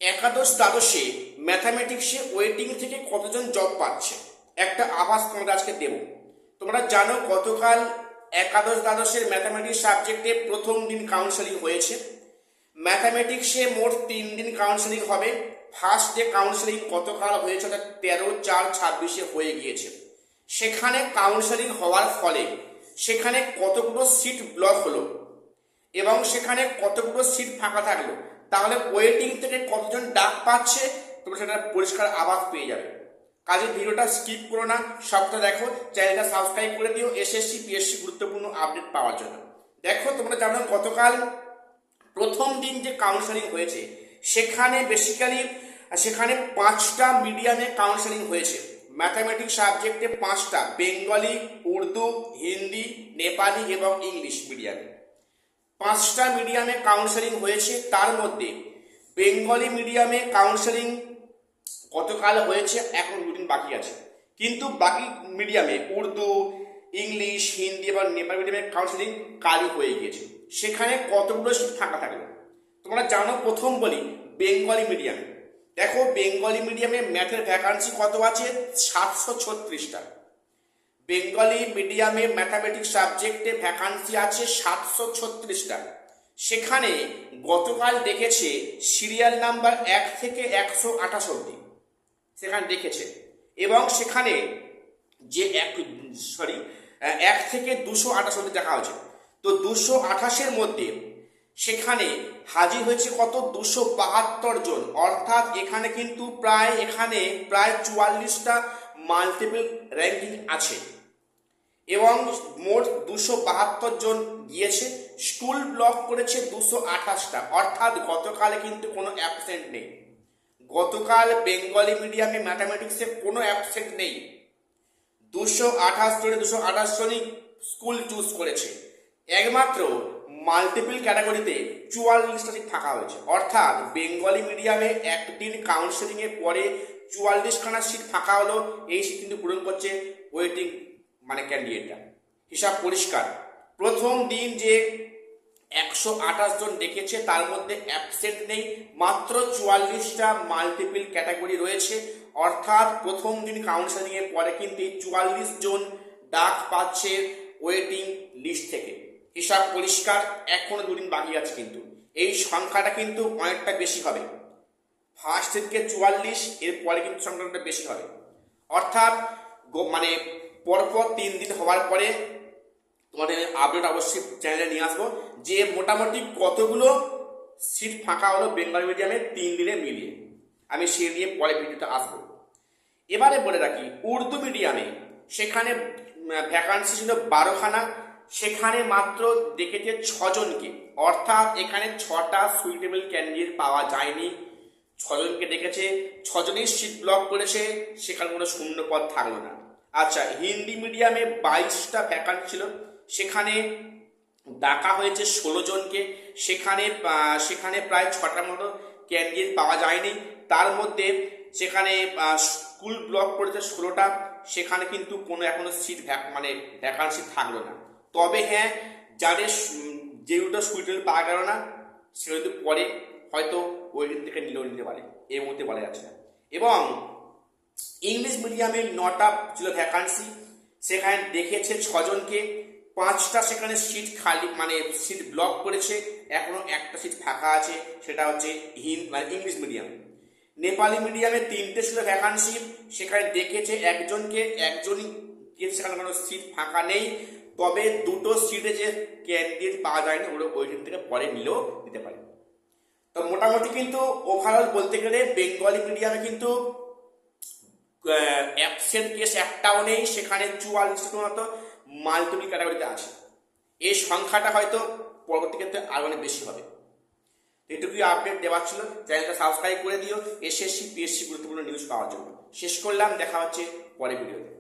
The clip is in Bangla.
একাদশ দ্বাদশে ম্যাথামেটিক্সে ওয়েটিং থেকে কতজন জব পাচ্ছে একটা আভাস তোমাদের আজকে দেব। তোমরা জানো গতকাল একাদশ দ্বাদশের ম্যাথামেটিক্স সাবজেক্টে প্রথম দিন কাউন্সেলিং হয়েছে। ম্যাথামেটিক্সে মোট 3 দিন কাউন্সেলিং হবে। ফার্স্ট ডে কাউন্সেলিং গতকাল হয়েছে, অর্থাৎ 13/4/26 হয়ে গিয়েছে। সেখানে কাউন্সেলিং হওয়ার ফলে সেখানে কতগুলো সিট ব্লক হলো এবং সেখানে কতগুলো সিট ফাঁকা থাকলো, তাহলে ওয়েটিং থেকে কতজন ডাক পাচ্ছে তোমরা সেটা পরিষ্কার আভাস পেয়ে যাবে। কাজে ভিডিওটা স্কিপ করো না, সবটা দেখো, চ্যানেলটা সাবস্ক্রাইব করে দিও এসএসসি পিএসসি গুরুত্বপূর্ণ আপডেট পাওয়ার জন্য। দেখো তোমরা জানো গতকাল প্রথম দিন যে কাউন্সেলিং হয়েছে সেখানে বেসিক্যালি সেখানে 5টা মিডিয়ামে কাউন্সেলিং হয়েছে। ম্যাথামেটিক্স সাবজেক্টে 5টা, বেঙ্গলি, উর্দু, হিন্দি, নেপালি এবং ইংলিশ মিডিয়ামে 5টা মিডিয়ামে কাউন্সেলিং হয়েছে। তার মধ্যে বেঙ্গলি মিডিয়ামে কাউন্সেলিং গতকাল হয়েছে, এখন 2 দিন বাকি আছে। কিন্তু বাকি মিডিয়ামে উর্দু, ইংলিশ, হিন্দি এবং নেপালি মিডিয়ামের কাউন্সেলিং কালই হয়ে গিয়েছে। সেখানে কতগুলো সিট ফাঁকা থাকলো তোমরা জানো। প্রথম বলি বেঙ্গলি মিডিয়ামে। দেখো বেঙ্গলি মিডিয়ামে ম্যাথের ভ্যাকান্সি কত আছে? 736টা। বেঙ্গলি মিডিয়ামে ম্যাথামেটিক্স সাবজেক্টে ভ্যাকান্সি আছে 736টা। সেখানে গতকাল দেখেছে সিরিয়াল নাম্বার 1 থেকে 128 অবধি সেখানে দেখেছে, এবং সেখানে যে 1 থেকে 228 অবধি দেখা হয়েছে। তো 228-এর মধ্যে সেখানে হাজির হয়েছে কত? 272 জন। অর্থাৎ এখানে কিন্তু প্রায় 44টা মাল্টিপল র্যাঙ্কিং আছে এবং মোট 272 জন গিয়েছে। স্কুল ব্লক করেছে 228টা, অর্থাৎ গতকালে কিন্তু কোনো অ্যাবসেন্ট নেই। গতকাল বেঙ্গলি মিডিয়ামে ম্যাথামেটিক্সে কোনো অ্যাবসেন্ট নেই। 228 জনই স্কুল চুজ করেছে। একমাত্র মাল্টিপল ক্যাটাগরিতে 44টা সিট ফাঁকা হয়েছে। অর্থাৎ বেঙ্গলি মিডিয়ামে একদিন কাউন্সেলিংয়ের পরে 44খানা সিট ফাঁকা হলো। এই সিট কিন্তু পূরণ করছে ওয়েটিং ক্যান্ডিডেটরা। হিসাব পরিষ্কার। প্রথম দিন যে 128 জন দেখেছে তার মধ্যে অ্যাবসেন্ট নেই, মাত্র 44টা মাল্টিপল ক্যাটাগরি রয়েছে। অর্থাৎ প্রথম দিন কাউন্সেলিং এর পরে কিন্তু 44 জন ডাক পাচ্ছে ওয়েটিং লিস্ট থেকে। হিসাব পরিষ্কার। এখনো 2 দিন বাকি আছে, কিন্তু এই সংখ্যাটা কিন্তু অনেকটা বেশি হবে। ফার্স্ট থেকে 44, এর পরে কিন্তু সংখ্যাটা বেশি হবে। অর্থাৎ পরপর 3 দিন হওয়ার পরে তোমাদের আপডেট অবশ্যই চ্যানেলে নিয়ে আসবো যে মোটামুটি কতগুলো সিট ফাঁকা হলো বেঙ্গলি মিডিয়ামে 3 দিনে মিলিয়ে। আমি সে নিয়ে পরে ভিডিওতে আসবো। এবারে বলে রাখি উর্দু মিডিয়ামে সেখানে ভ্যাকান্সি ছিল 12খানা, সেখানে মাত্র দেখেছে 6 জনকে। অর্থাৎ এখানে 6টা সুইটেবল ক্যান্ডিডেট পাওয়া যায়নি। 6 জনকে দেখেছে, 6 জনই সিট ব্লক করেছে, সেখানে কোনো শূন্য পদ থাকলো না। আচ্ছা, হিন্দি মিডিয়ামে 22টা ভ্যাকান্ট ছিল, সেখানে ডাকা হয়েছে 16 জনকে। সেখানে প্রায় 6টার মতো ক্যান্ডিডেট পাওয়া যায়নি। তার মধ্যে সেখানে স্কুল ব্লক করেছে 16টা, সেখানে কিন্তু কোনো এখনো সিট ভ্যাকান্সি থাকলো না। তবে হ্যাঁ, যাদের যেগুলো সুইটেবল পাওয়া গেল না সেগুলো কিন্তু পরে হয়তো ওই দিন থেকে নিতে পারে, এই মুহূর্তে বলা যাচ্ছে না। এবং ইংলিশ মিডিয়ামে 9টা ছিল ভ্যাকান্সি, সেখানে দেখেছে 6 জনকে। 5টা সেখানে সিট খালি সিট ব্লক করেছে, এখনো একটা সিট ফাঁকা আছে, সেটা হচ্ছে ইংলিশ মিডিয়াম। নেপালি মিডিয়ামে 3টে ছিল ভ্যাকান্সি, সেখানে দেখেছে 1 জনকে, সেখানে কোনো সিট ফাঁকা নেই। তবে 2টো সিটে যে ক্যান্ডিডেট পাওয়া যায়নি ওগুলো ওই দিন থেকে পরে নিলেও দিতে পারে। তো মোটামুটি কিন্তু ওভারঅল বলতে গেলে বেঙ্গলি মিডিয়ামে কিন্তু অ্যাবসেন্ট কেস একটাও নেই। সেখানে 44টা মতো মাল্টিপল ক্যাটাগরিতে আছে। এই সংখ্যাটা হয়তো পরবর্তী ক্ষেত্রে আরো অনেক বেশি হবে। এটুকুই আপডেট দেওয়ার ছিল। চ্যানেলটা সাবস্ক্রাইব করে দিও এসএসসি পিএসসি গুরুত্বপূর্ণ নিউজ পাওয়ার জন্য। শেষ করলাম, দেখা হচ্ছে পরে ভিডিওতে।